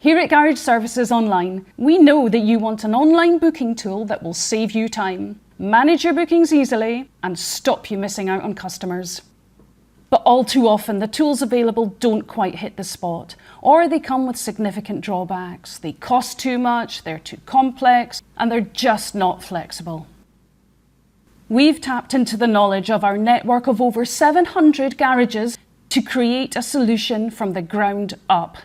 Here at Garage Services Online, we know that you want an online booking tool that will save you time, manage your bookings easily, and stop you missing out on customers. But all too often, the tools available don't quite hit the spot, or they come with significant drawbacks. They cost too much, they're too complex, and they're just not flexible. We've tapped into the knowledge of our network of over 700 garages to create a solution from the ground up,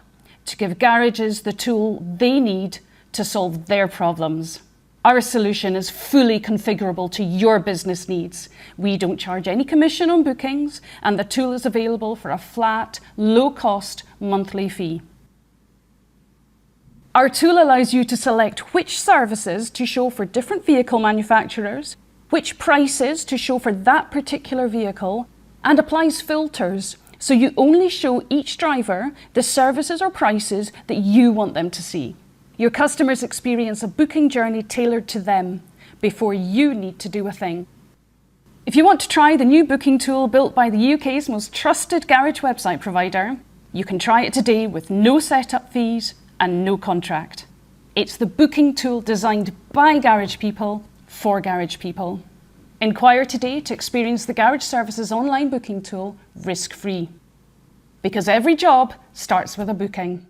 to give garages the tool they need to solve their problems. Our solution is fully configurable to your business needs. We don't charge any commission on bookings, and the tool is available for a flat, low-cost monthly fee. Our tool allows you to select which services to show for different vehicle manufacturers, which prices to show for that particular vehicle, and applies filters so you only show each driver the services or prices that you want them to see. Your customers experience a booking journey tailored to them before you need to do a thing. If you want to try the new booking tool built by the UK's most trusted garage website provider, you can try it today with no setup fees and no contract. It's the booking tool designed by garage people for garage people. Inquire today to experience the Garage Services online booking tool risk-free. Because every job starts with a booking.